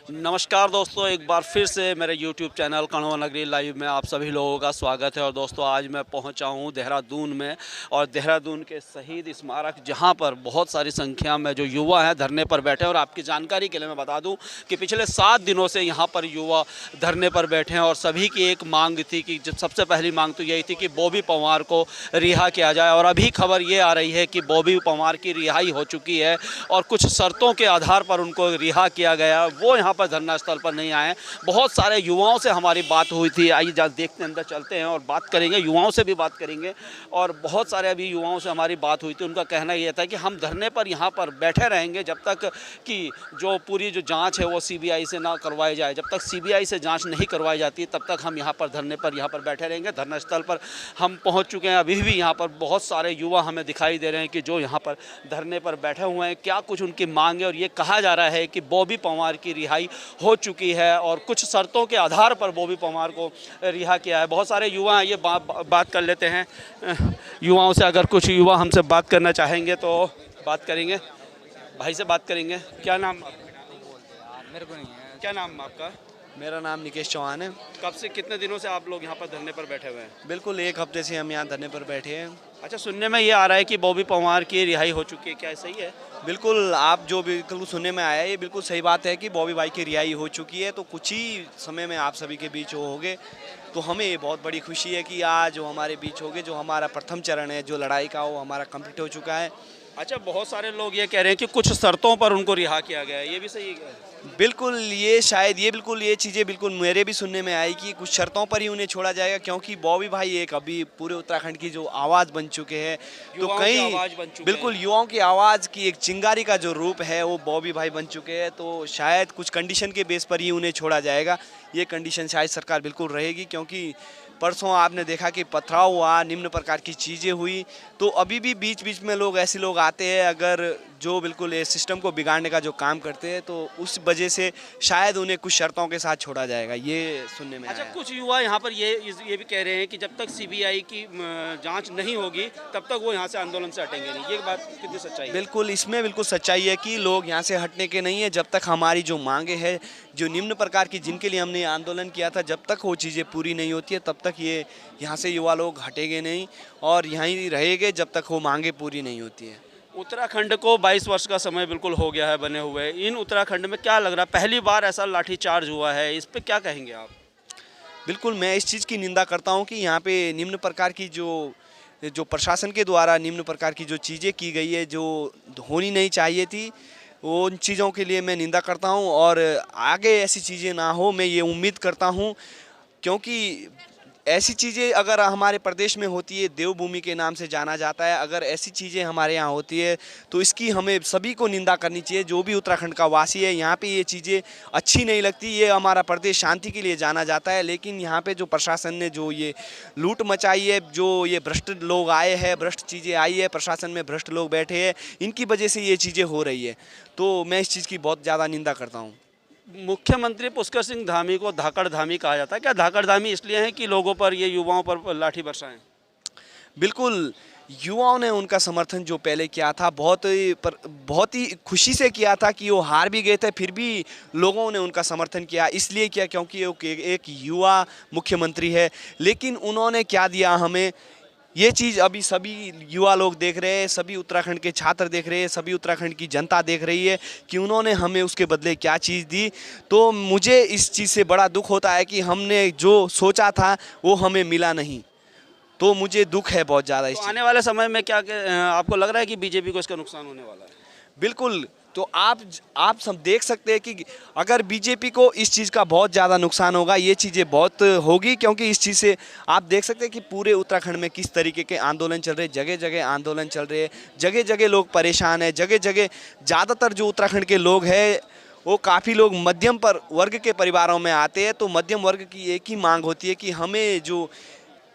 नमस्कार दोस्तों, एक बार फिर से मेरे YouTube चैनल कण्वा नगरी लाइव में आप सभी लोगों का स्वागत है। और दोस्तों, आज मैं पहुंचा हूं देहरादून में, और देहरादून के शहीद स्मारक, जहां पर बहुत सारी संख्या में जो युवा हैं धरने पर बैठे हैं। और आपकी जानकारी के लिए मैं बता दूं कि पिछले 7 दिनों से यहां पर युवा धरने पर बैठे हैं, और सभी की एक मांग थी कि सबसे पहली मांग तो यही थी कि बॉबी पंवार को रिहा किया जाए। और अभी खबर ये आ रही है कि बॉबी पंवार की रिहाई हो चुकी है, और कुछ शर्तों के आधार पर उनको रिहा किया गया। वो यहाँ पर धरना स्थल पर नहीं आए। बहुत सारे युवाओं से हमारी बात हुई थी, आइए देखते अंदर चलते हैं और बात करेंगे, युवाओं से भी बात करेंगे। और बहुत सारे अभी युवाओं से हमारी बात हुई थी, उनका कहना यह था कि हम धरने पर यहाँ पर बैठे रहेंगे जब तक कि जो पूरी जो जांच है वो सीबीआई से ना करवाई जाए। जब तक सीबीआई से जांच नहीं करवाई जाती तब तक हम यहाँ पर धरने पर बैठे रहेंगे। धरना स्थल पर हम पहुँच चुके हैं। अभी भी यहाँ पर बहुत सारे युवा हमें दिखाई दे रहे हैं कि जो यहाँ पर धरने पर बैठे हुए हैं। क्या कुछ उनकी मांग है, और ये कहा जा रहा है कि बॉबी पंवार की रिहाई हो चुकी है और कुछ शर्तों के आधार पर बॉबी पंवार को रिहा किया है। बहुत सारे युवा हैं, ये बात कर लेते हैं युवाओं से। अगर कुछ युवा हमसे बात करना चाहेंगे तो बात करेंगे, भाई से बात करेंगे। क्या नाम? मेरे को नहीं है। क्या नाम आपका? मेरा नाम निकेश चौहान है। कब से, कितने दिनों से आप लोग यहाँ पर धरने पर बैठे हुए हैं? बिल्कुल 1 हफ्ते से हम यहाँ धरने पर बैठे हैं। अच्छा, सुनने में ये आ रहा है कि बॉबी पंवार की रिहाई हो चुकी है, क्या सही है? बिल्कुल, आप जो बिल्कुल सुनने में आया है ये बिल्कुल सही बात है कि बॉबी भाई की रिहाई हो चुकी है। तो कुछ ही समय में आप सभी के बीच वो होंगे, तो हमें ये बहुत बड़ी खुशी है कि आज वो हमारे बीच होंगे। जो हमारा प्रथम चरण है जो लड़ाई का, वो हमारा कंप्लीट हो चुका है। अच्छा, बहुत सारे लोग ये कह रहे हैं कि कुछ शर्तों पर उनको रिहा किया गया है, ये भी सही है? बिल्कुल, ये चीज़ें बिल्कुल मेरे भी सुनने में आई कि कुछ शर्तों पर ही उन्हें छोड़ा जाएगा, क्योंकि बॉबी भाई एक अभी पूरे उत्तराखंड की जो आवाज़ बन चुके हैं। तो बिल्कुल युवाओं की आवाज़ की एक चिंगारी का जो रूप है वो बॉबी भाई बन चुके हैं। तो शायद कुछ कंडीशन के बेस पर ही उन्हें छोड़ा जाएगा। ये कंडीशन शायद सरकार बिल्कुल रहेगी, क्योंकि परसों आपने देखा कि पथराव हुआ, निम्न प्रकार की चीज़ें हुई। तो अभी भी बीच बीच में ऐसे लोग आते हैं अगर जो बिल्कुल ये सिस्टम को बिगाड़ने का जो काम करते हैं, तो उस वजह से शायद उन्हें कुछ शर्तों के साथ छोड़ा जाएगा, ये सुनने में अच्छा, आया। कुछ युवा यहाँ पर ये भी कह रहे हैं कि जब तक सीबीआई की जांच नहीं होगी तब तक वो यहाँ से आंदोलन से हटेंगे नहीं। ये बात कितनी सच्चाई है? बिल्कुल, इसमें बिल्कुल सच्चाई है कि लोग यहाँ से हटने के नहीं है जब तक हमारी जो मांगे हैं, जो निम्न प्रकार की जिनके लिए हमने आंदोलन किया था, जब तक वो चीज़ें पूरी नहीं होती है तब तक ये यहाँ से युवा लोग हटेंगे नहीं और यहीं रहेंगे जब तक वो मांगे पूरी नहीं होती है। उत्तराखंड को 22 वर्ष का समय बिल्कुल हो गया है बने हुए। इन उत्तराखंड में क्या लग रहा है, पहली बार ऐसा लाठीचार्ज हुआ है, इस पर क्या कहेंगे आप? बिल्कुल, मैं इस चीज़ की निंदा करता हूँ कि यहाँ पे निम्न प्रकार की जो जो प्रशासन के द्वारा निम्न प्रकार की जो चीज़ें की गई है, जो होनी नहीं चाहिए थी, वो उन चीज़ों के लिए मैं निंदा करता हूँ। और आगे ऐसी चीज़ें ना हो, मैं ये उम्मीद करता हूँ, क्योंकि ऐसी चीज़ें अगर हमारे प्रदेश में होती है, देवभूमि के नाम से जाना जाता है, अगर ऐसी चीज़ें हमारे यहाँ होती है तो इसकी हमें सभी को निंदा करनी चाहिए। जो भी उत्तराखंड का वासी है, यहाँ पे ये चीज़ें अच्छी नहीं लगती। ये हमारा प्रदेश शांति के लिए जाना जाता है, लेकिन यहाँ पे जो प्रशासन ने जो ये लूट मचाई है, जो ये भ्रष्ट लोग आए हैं, भ्रष्ट चीज़ें आई है, प्रशासन में भ्रष्ट लोग बैठे हैं, इनकी वजह से ये चीज़ें हो रही है। तो मैं इस चीज़ की बहुत ज़्यादा निंदा करता हूँ। मुख्यमंत्री पुष्कर सिंह धामी को धाकड़ धामी कहा जाता है। क्या धाकड़ धामी इसलिए है कि लोगों पर, ये युवाओं पर लाठी बरसाएं? बिल्कुल, युवाओं ने उनका समर्थन जो पहले किया था बहुत ही खुशी से किया था कि वो हार भी गए थे, फिर भी लोगों ने उनका समर्थन किया। इसलिए किया क्योंकि वो एक युवा मुख्यमंत्री है। लेकिन उन्होंने क्या दिया हमें, ये चीज़ अभी सभी युवा लोग देख रहे हैं, सभी उत्तराखंड के छात्र देख रहे हैं, सभी उत्तराखंड की जनता देख रही है कि उन्होंने हमें उसके बदले क्या चीज़ दी। तो मुझे इस चीज़ से बड़ा दुख होता है कि हमने जो सोचा था वो हमें मिला नहीं। तो मुझे दुख है बहुत ज़्यादा इस तो चीज़। आने वाले समय में क्या आपको लग रहा है कि बीजेपी को इसका नुकसान होने वाला है? बिल्कुल, तो आप सब देख सकते हैं कि अगर बीजेपी को इस चीज़ का बहुत ज़्यादा नुकसान होगा, ये चीज़ें बहुत होगी, क्योंकि इस चीज़ से आप देख सकते हैं कि पूरे उत्तराखंड में किस तरीके के आंदोलन चल रहे हैं। जगह जगह आंदोलन चल रहे हैं, जगह जगह लोग परेशान हैं, जगह जगह ज़्यादातर जो उत्तराखंड के लोग हैं वो काफ़ी लोग मध्यम वर्ग के परिवारों में आते हैं। तो मध्यम वर्ग की एक ही मांग होती है कि हमें जो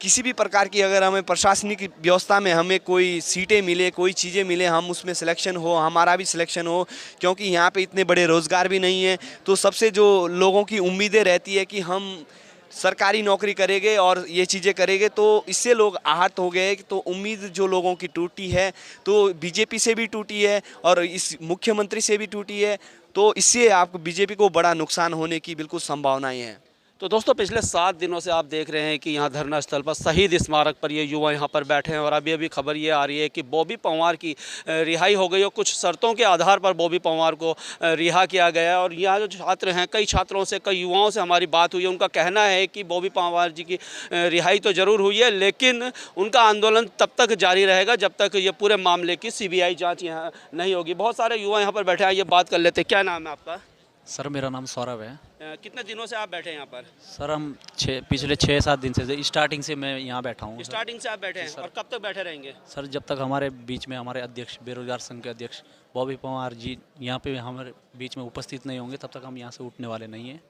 किसी भी प्रकार की, अगर हमें प्रशासनिक व्यवस्था में हमें कोई सीटें मिले, कोई चीज़ें मिले, हम उसमें सिलेक्शन हो, हमारा भी सिलेक्शन हो, क्योंकि यहाँ पे इतने बड़े रोज़गार भी नहीं है। तो सबसे जो लोगों की उम्मीदें रहती है कि हम सरकारी नौकरी करेंगे और ये चीज़ें करेंगे, तो इससे लोग आहत हो गए। तो उम्मीद जो लोगों की टूटी है, तो बीजेपी से भी टूटी है और इस मुख्यमंत्री से भी टूटी है। तो इससे आपको बीजेपी को बड़ा नुकसान होने की बिल्कुल संभावनाएं हैं। तो दोस्तों पिछले 7 दिनों से आप देख रहे हैं कि यहाँ धरना स्थल पर शहीद स्मारक पर ये युवा यहाँ पर बैठे हैं और अभी अभी खबर ये आ रही है कि बॉबी पंवार की रिहाई हो गई और कुछ शर्तों के आधार पर बॉबी पंवार को रिहा किया गया है। और यहाँ जो छात्र हैं, कई छात्रों से, कई युवाओं से हमारी बात हुई है, उनका कहना है कि बॉबी पंवार जी की रिहाई तो ज़रूर हुई है, लेकिन उनका आंदोलन तब तक जारी रहेगा जब तक ये पूरे मामले की CBI जाँच यहाँ नहीं होगी। बहुत सारे युवा यहाँ पर बैठे हैं, ये बात कर लेते हैं। क्या नाम है आपका? सर मेरा नाम सौरभ है। कितने दिनों से आप बैठे हैं यहाँ पर? सर हम पिछले 6-7 दिन से स्टार्टिंग से मैं यहाँ बैठा हूँ। स्टार्टिंग से आप बैठे हैं और कब तक बैठे रहेंगे? सर जब तक हमारे बीच में हमारे अध्यक्ष, बेरोजगार संघ के अध्यक्ष बॉबी पंवार जी यहाँ पे हमारे बीच में उपस्थित नहीं होंगे तब तक हम यहाँ से उठने वाले नहीं हैं।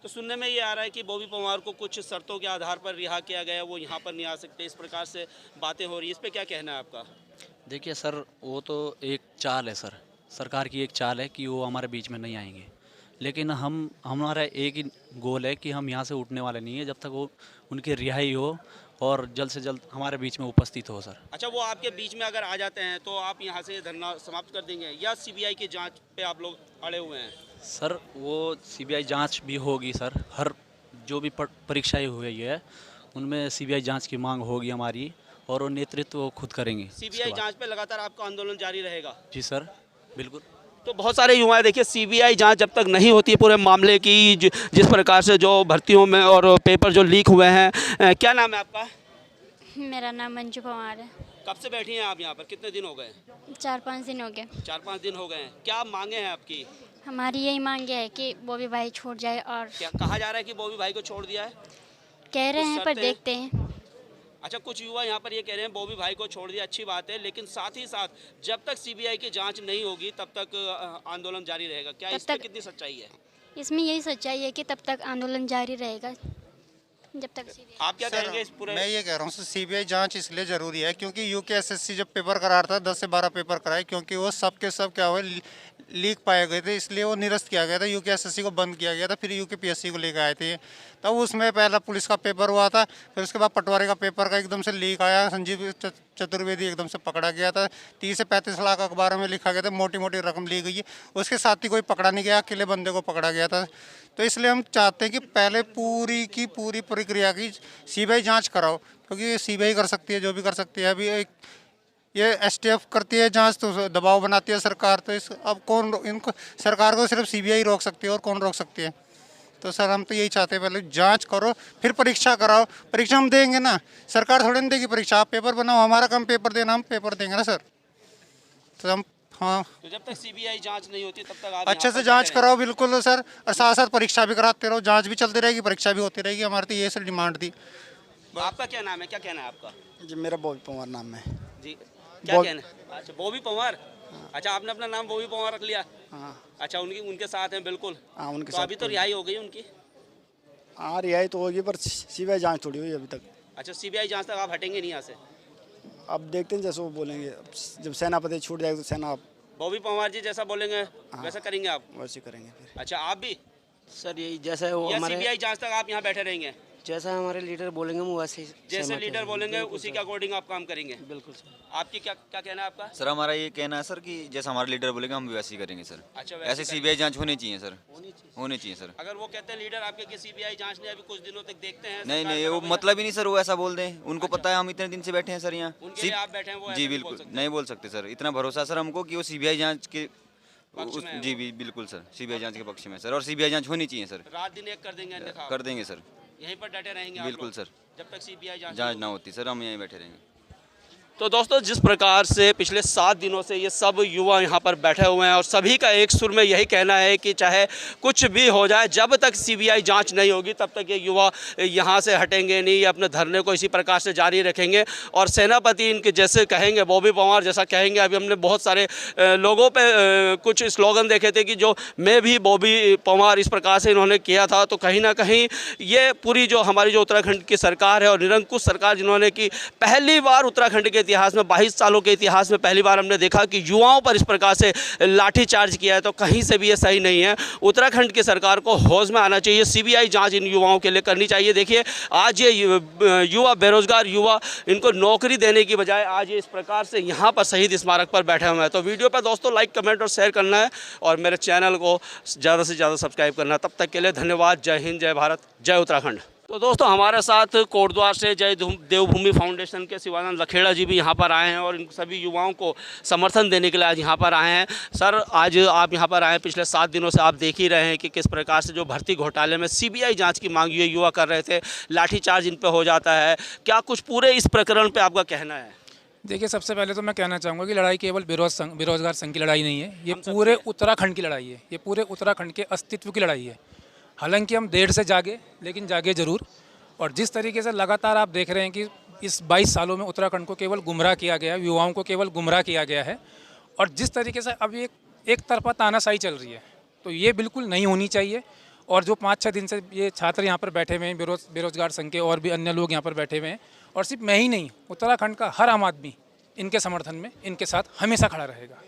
तो सुनने में ये आ रहा है कि बॉबी पंवार को कुछ शर्तों के आधार पर रिहा किया गया, वो यहाँ पर नहीं आ सकते, इस प्रकार से बातें हो रही है। इस पर क्या कहना है आपका? देखिए सर, वो तो एक चाल है सर, सरकार की एक चाल है कि वो हमारे बीच में नहीं आएंगे, लेकिन हमारा एक ही गोल है कि हम यहाँ से उठने वाले नहीं है जब तक वो उनकी रिहाई हो और जल्द से जल्द हमारे बीच में उपस्थित हो सर। अच्छा, वो आपके बीच में अगर आ जाते हैं तो आप यहाँ से धरना समाप्त कर देंगे या CBI की जांच पे आप लोग अड़े हुए हैं? सर वो CBI जांच भी होगी सर, हर जो भी परीक्षाएं हुई है उनमें CBI जांच की मांग होगी हमारी और वो नेतृत्व वो खुद करेंगे। CBI जांच पे लगातार आपका आंदोलन जारी रहेगा? जी सर, बिल्कुल। तो बहुत सारे युवा देखिए, CBI जांच जब तक नहीं होती है पूरे मामले की, जिस प्रकार से जो भर्तियों में और पेपर जो लीक हुए हैं। क्या नाम है आपका? मेरा नाम मंजू पंवार है। कब से बैठी हैं आप यहाँ पर? कितने दिन हो गए? 4-5 दिन हो गए। 4-5 दिन हो गए हैं। क्या मांगे हैं आपकी? हमारी यही मांग है कि बॉबी भाई छूट जाए और क्या कहा जा रहा है कि बॉबी भाई को छोड़ दिया है? कह रहे कुछ हैं पर शर्तें? देखते हैं। अच्छा, कुछ युवा यहाँ पर ये कह रहे हैं बॉबी भाई को छोड़ दिया, अच्छी बात है, लेकिन साथ ही साथ जब तक CBI की जांच नहीं होगी तब तक आंदोलन जारी रहेगा। क्या इसमें कितनी सच्चाई है? इसमें यही सच्चाई है कि तब तक आंदोलन जारी रहेगा जब तक CBI। आप क्या कहेंगे इस पूरे? मैं ये कह रहा हूँ सर, CBI जांच इसलिए ज़रूरी है क्योंकि UKSSC जब पेपर करा रहा था 10 से 12 पेपर कराए, क्योंकि वो सब के सब क्या हुए लीक पाए गए थे, इसलिए वो निरस्त किया गया था। UKSSC को बंद किया गया था, फिर UKPSC को लेकर आए थे। तब उसमें पहला पुलिस का पेपर हुआ था, फिर उसके बाद पटवारी का पेपर का एकदम से लीक आया, संजीव चतुर्वेदी एकदम से पकड़ा गया था। 30 से 35 लाख अखबारों में लिखा गया था, मोटी मोटी रकम ली गई है, उसके साथ ही कोई पकड़ा नहीं गया, अकेले बंदे को पकड़ा गया था। तो इसलिए हम चाहते हैं कि पहले पूरी की पूरी प्रक्रिया की CBI जांच कराओ, क्योंकि CBI कर सकती है जो भी कर सकती है। अभी एक ये STF करती है जांच, तो दबाव बनाती है सरकार, तो इस अब कौन इनको, सरकार को सिर्फ CBI रोक सकती है और कौन रोक सकती है? तो सर हम तो यही चाहते हैं, पहले जांच करो फिर परीक्षा कराओ। परीक्षा हम देंगे ना, सरकार थोड़ी नहीं देगी परीक्षा। आप पेपर बनाओ, हमारा काम पेपर देना, हम पेपर देंगे ना सर। तो हम हाँ, तो जब तक CBI जांच नहीं होती तब तक आप अच्छे यहाँ से पर जांच बैठे कराओ बिल्कुल सर, और साथ साथ परीक्षा भी कराते रहो, जांच भी चलती रहेगी, परीक्षा भी होती रहेगी। हमारी तो ये सर डिमांड थी। रहें। आपका क्या नाम है? क्या कहना है आपका? जी मेरा बॉबी पंवार नाम है। जी, क्या कहना है? अच्छा, बॉबी पंवार। अच्छा, आपने अपना नाम बॉबी पंवार रख लिया? हाँ अच्छा, उनके साथ हैं बिल्कुल। हाँ उनके तो साथ अभी तो रिहाई हो गई उनकी? हाँ रिहाई तो होगी, पर CBI जांच थोड़ी हुई अभी तक। अच्छा, CBI जांच तक आप हटेंगे नहीं यहाँ से? अब देखते हैं जैसे वो बोलेंगे। अब जब सेनापति छूट जाएगा तो सेना बॉबी पंवार जी जैसा बोलेंगे वैसा करेंगे आप? वैसे करेंगे फिर। अच्छा, आप भी? सर यही जैसे वो या हमारे CBI जांच तक आप यहाँ बैठे रहेंगे? जैसा हमारे लीडर बोलेंगे हम वैसे ही जैसे सहमत लीडर हैं। बोलेंगे बिल्कुल उसी सर, के अकॉर्डिंग आप काम करेंगे? बिल्कुल सर। आपकी क्या क्या कहना है आपका? सर हमारा ये कहना है सर कि जैसा हमारे लीडर बोलेंगे हम भी वैसे ही करेंगे सर। अच्छा, ऐसे CBI जांच होनी चाहिए सर, होनी चाहिए सर। अगर वो कहते हैं लीडर आपके कि CBI जांच नहीं, अभी कुछ दिनों तक देखते हैं, नहीं सरकार नहीं, का वो रवैया- मतलब ही नहीं सर, वो ऐसा बोल दें। उनको पता है हम इतने दिन से बैठे हैं सर यहाँ। उनके लिए आप बैठे हैं, वो ऐसा जी नहीं बोल बिल्कुल सकते। नहीं बोल सकते सर, इतना भरोसा सर हमको कि वो CBI जांच के पक्ष में है जी बिल्कुल सर, CBI जांच के पक्ष में सर, और CBI जांच होनी चाहिए सर। रात दिन एक कर देंगे अन्यथा? कर देंगे सर, यहीं पर डटे रहेंगे आप बिल्कुल लोग? सर। जब तक CBI जांच जांच नहीं ना होती सर, हम यहीं बैठे रहेंगे। तो दोस्तों, जिस प्रकार से पिछले 7 दिनों से ये सब युवा यहाँ पर बैठे हुए हैं और सभी का एक सुर में यही कहना है कि चाहे कुछ भी हो जाए, जब तक CBI जांच नहीं होगी तब तक ये युवा यहाँ से हटेंगे नहीं, अपने धरने को इसी प्रकार से जारी रखेंगे। और सेनापति इनके जैसे कहेंगे, बॉबी पंवार जैसा कहेंगे। अभी हमने बहुत सारे लोगों पे कुछ स्लोगन देखे थे कि जो मैं भी बॉबी पंवार, इस प्रकार से इन्होंने किया था। तो कहीं ना कहीं ये पूरी जो हमारी जो उत्तराखंड की सरकार है और निरंकुश सरकार जिन्होंने की, पहली बार उत्तराखंड के इतिहास में, 22 सालों के इतिहास में पहली बार हमने देखा कि युवाओं पर इस प्रकार से लाठीचार्ज किया है, तो कहीं से भी ये सही नहीं है। उत्तराखंड की सरकार को होश में आना चाहिए, सीबीआई जांच इन युवाओं के लिए करनी चाहिए। देखिए आज ये युवा, बेरोजगार युवा, इनको नौकरी देने की बजाय आज ये इस प्रकार से यहाँ पर शहीद स्मारक पर बैठे हुए हैं। तो वीडियो पर दोस्तों लाइक, कमेंट और शेयर करना है और मेरे चैनल को ज़्यादा से ज़्यादा सब्सक्राइब करना है। तब तक के लिए धन्यवाद। जय हिंद, जय भारत, जय उत्तराखंड। तो दोस्तों हमारे साथ कोटद्वार से जय देवभूमि फाउंडेशन के शिवानंद लखेड़ा जी भी यहाँ पर आए हैं और इन सभी युवाओं को समर्थन देने के लिए आज यहाँ पर आए हैं। सर, आज आप यहाँ पर आए हैं, पिछले 7 दिनों से आप देख ही रहे हैं कि किस प्रकार से जो भर्ती घोटाले में सीबीआई जांच की मांग ये युवा कर रहे थे, लाठीचार्ज इन पर हो जाता है। क्या कुछ पूरे इस प्रकरण पर आपका कहना है? देखिए, सबसे पहले तो मैं कहना चाहूँगा कि लड़ाई केवल बेरोजगार संघ की लड़ाई नहीं है, ये पूरे उत्तराखंड की लड़ाई है, ये पूरे उत्तराखंड के अस्तित्व की लड़ाई है। हालांकि हम देर से जागे, लेकिन जागे ज़रूर। और जिस तरीके से लगातार आप देख रहे हैं कि इस 22 सालों में उत्तराखंड को केवल गुमराह किया गया है, युवाओं को केवल गुमराह किया गया है, और जिस तरीके से अब एक तरफा तानाशाही चल रही है, तो ये बिल्कुल नहीं होनी चाहिए। और जो 5-6 दिन से ये छात्र यहाँ पर बैठे हुए हैं, बेरोजगार संघ के और भी अन्य लोग यहाँ पर बैठे हुए हैं, और सिर्फ मैं ही नहीं, उत्तराखंड का हर आम आदमी इनके समर्थन में, इनके साथ हमेशा खड़ा रहेगा।